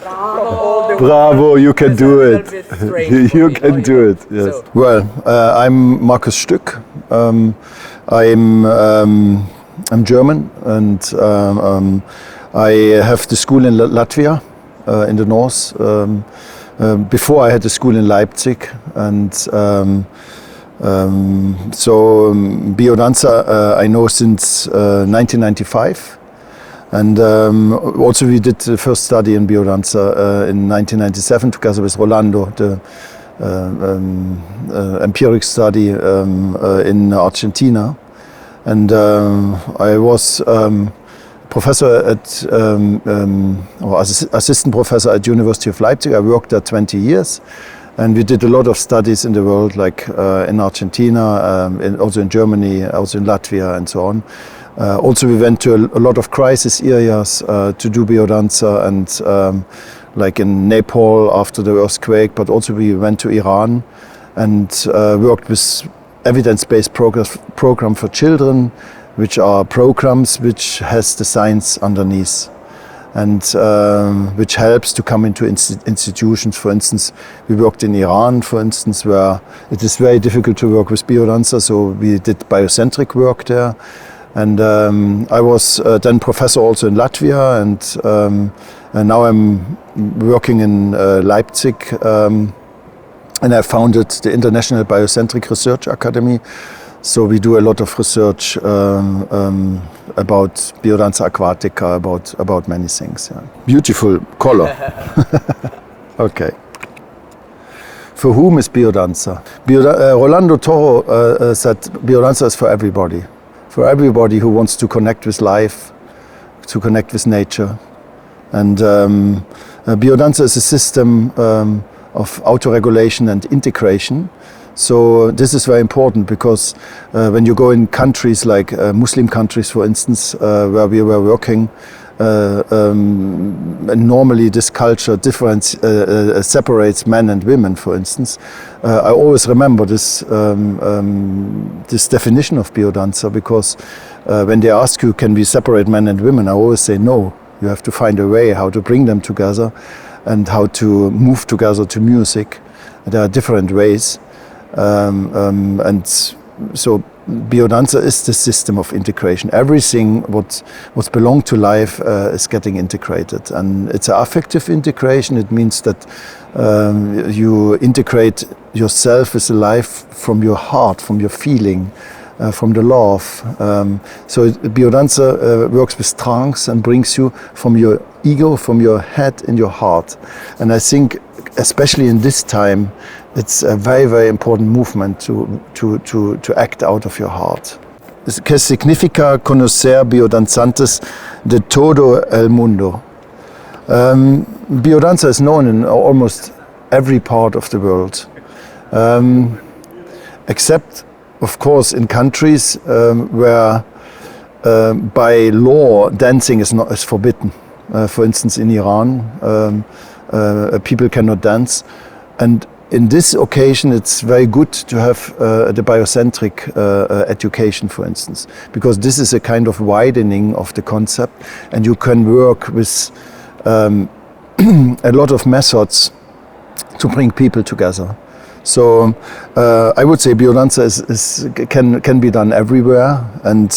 Bravo, you can do it. You can do it, yes. So. Well, I'm Markus Stueck. I'm German, and I have the school in Latvia, in the north. Before I had a school in Leipzig, and Biodanza I know since 1995. And also we did the first study in Biodanza in 1997 together with Rolando, the empiric study in Argentina. And I was professor at, or assistant professor at University of Leipzig. I worked there 20 years. And we did a lot of studies in the world, like in Argentina, also in Germany, also in Latvia, and so on. Also, we went to a lot of crisis areas to do biodanza, and like in Nepal after the earthquake, but also we went to Iran and worked with evidence-based program for children, which are programs which has the science underneath, and which helps to come into institutions. For instance, we worked in Iran, for instance, where it is very difficult to work with biodanza, so we did biocentric work there. And I was then professor also in Latvia, and now I'm working in Leipzig, and I founded the International Biocentric Research Academy. So we do a lot of research about Biodanza aquatica, about many things. Yeah. Beautiful color. Okay. For whom is Biodanza? Rolando Toro said Biodanza is for everybody. For everybody who wants to connect with life, to connect with nature. And Biodanza is a system of autoregulation and integration. So this is very important, because when you go in countries like Muslim countries, for instance, where we were working, and normally this culture separates men and women, for instance. I always remember this definition of biodanza, because when they ask you, can we separate men and women, I always say no. You have to find a way how to bring them together and how to move together to music. There are different ways. And so Biodanza is the system of integration. Everything what belongs to life is getting integrated, and it's an affective integration. It means that you integrate yourself with the life from your heart, from your feeling, from the love. So Biodanza works with trance and brings you from your ego, from your head and your heart. And I think, especially in this time, it's a very, very important movement to act out of your heart. Que significa conocer Biodanzantes de todo el mundo? Biodanza is known in almost every part of the world, except, of course, in countries where by law dancing is forbidden. For instance, in Iran, people cannot dance. And in this occasion, it's very good to have the biocentric education, for instance, because this is a kind of widening of the concept, and you can work with a lot of methods to bring people together. So I would say Biodanza can be done everywhere and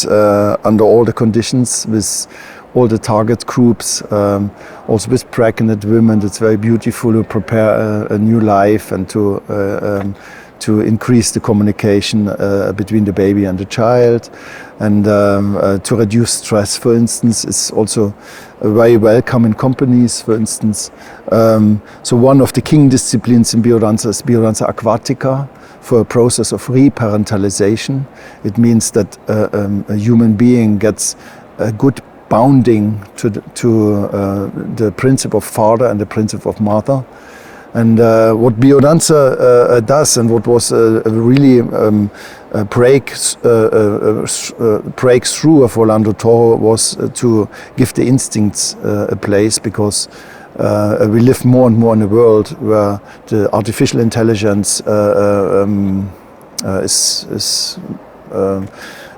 under all the conditions, with all the target groups, also with pregnant women. It's very beautiful to prepare a new life and to increase the communication between the baby and the child, and to reduce stress, for instance, is also very welcome in companies, for instance. So one of the king disciplines in Biodanza is Biodanza aquatica, for a process of reparentalization. It means that a human being gets a good bounding to the principle of father and the principle of mother. And what Biodanza does, and what was really breakthrough of Rolando Toro, was to give the instincts a place, because we live more and more in a world where the artificial intelligence is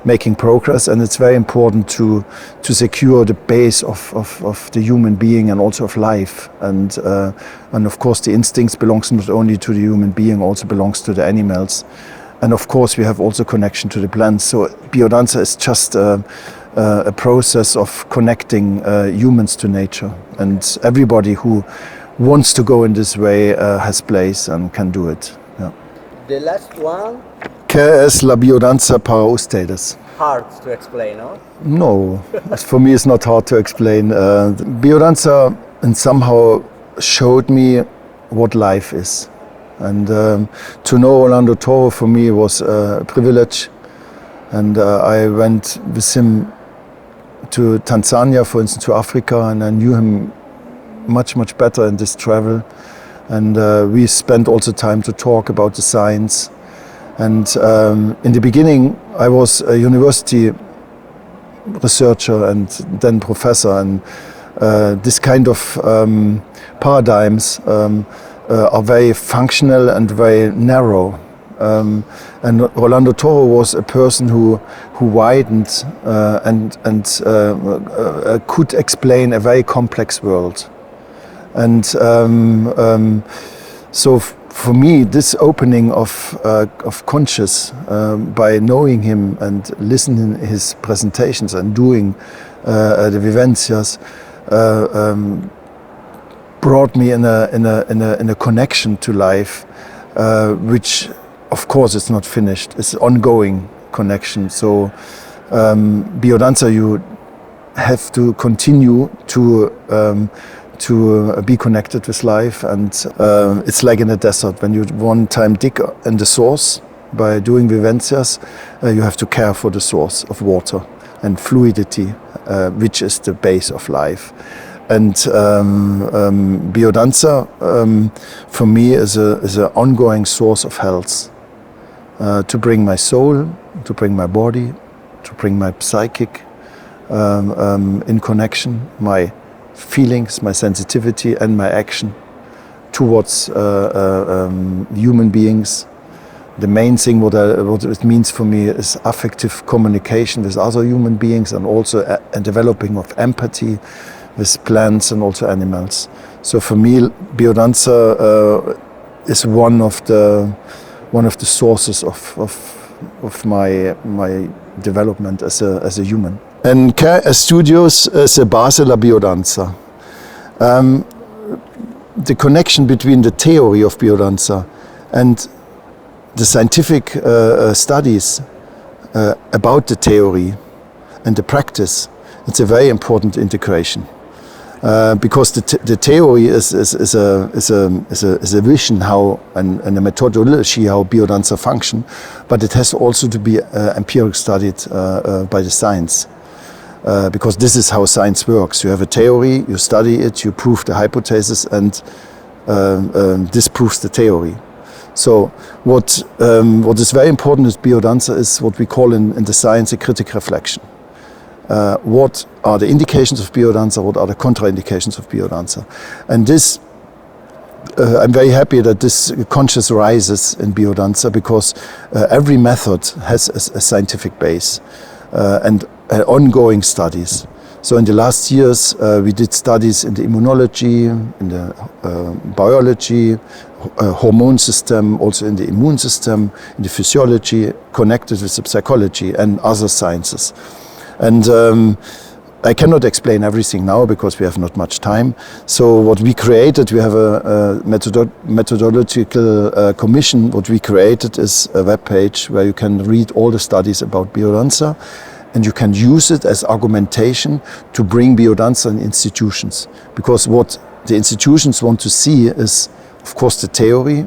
making progress, and it's very important to secure the base of the human being and also of life. And of course the instincts belongs not only to the human being, also belongs to the animals. And of course we have also connection to the plants. So biodanza is just a process of connecting humans to nature. And everybody who wants to go in this way has place and can do it. Yeah. The last one? ¿Qué es la biodanza para ustedes? Hard to explain, no? No, for me it's not hard to explain. Biodanza and somehow showed me what life is. And to know Orlando Toro for me was a privilege. And I went with him to Tanzania, for instance, to Africa, and I knew him much better in this travel. And we spent also time to talk about the science. And in the beginning, I was a university researcher and then professor, and this kind of paradigms are very functional and very narrow. And Orlando Toro was a person who widened and could explain a very complex world. And so for me, this opening of conscious by knowing him and listening to his presentations and doing the vivencias brought me in a connection to life, which of course is not finished. It's an ongoing connection. So biodanza, you have to continue to be connected with life, and it's like in a desert. When you one time dig in the source by doing vivencias, you have to care for the source of water and fluidity, which is the base of life. And biodanza for me is an ongoing source of health, to bring my soul, to bring my body, to bring my psychic in connection, my feelings, my sensitivity and my action towards human beings. The main thing what it means for me is affective communication with other human beings, and also a developing of empathy with plants and also animals. So for me, biodanza is one of the sources of my development as a human. En qué estudios se basa la biodanza? The connection between the theory of biodanza and the scientific studies about the theory and the practice, it's a very important integration. Because the theory is a vision how and a methodology how biodanza function, but it has also to be empirically studied by the science. Because this is how science works. You have a theory, you study it, you prove the hypothesis, and disproves the theory. So what is very important with biodanza is what we call in the science a critical reflection. What are the indications of biodanza? What are the contraindications of biodanza? And this, I'm very happy that this conscious rises in biodanza, because every method has a scientific base and ongoing studies. So in the last years we did studies in the immunology, in the biology, hormone system, also in the immune system, in the physiology, connected with the psychology and other sciences. And I cannot explain everything now because we have not much time. So what we created, we have a methodological commission. What we created is a web page where you can read all the studies about biodanza, and you can use it as argumentation to bring biodanza in institutions. Because what the institutions want to see is, of course, the theory,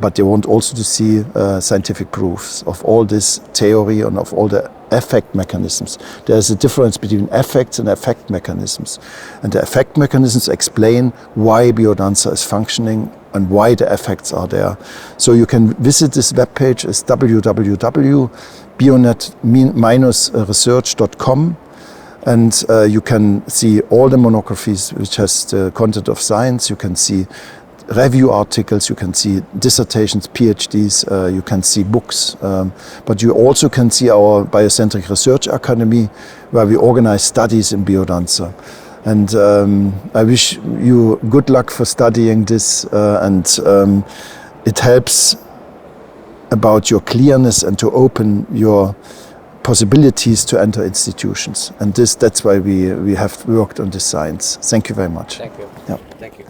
but they want also to see scientific proofs of all this theory and of all the effect mechanisms. There's a difference between effects and effect mechanisms. And the effect mechanisms explain why biodanza is functioning and why the effects are there. So you can visit this webpage, it's www.bionet-research.com, and you can see all the monographies which has the content of science. You can see review articles, you can see dissertations, PhDs, you can see books, but you also can see our Biocentric Research Academy, where we organize studies in biodanza. And I wish you good luck for studying this, and it helps about your clearness and to open your possibilities to enter institutions. And that's why we have worked on this science. Thank you very much. Thank you. Yeah. Thank you.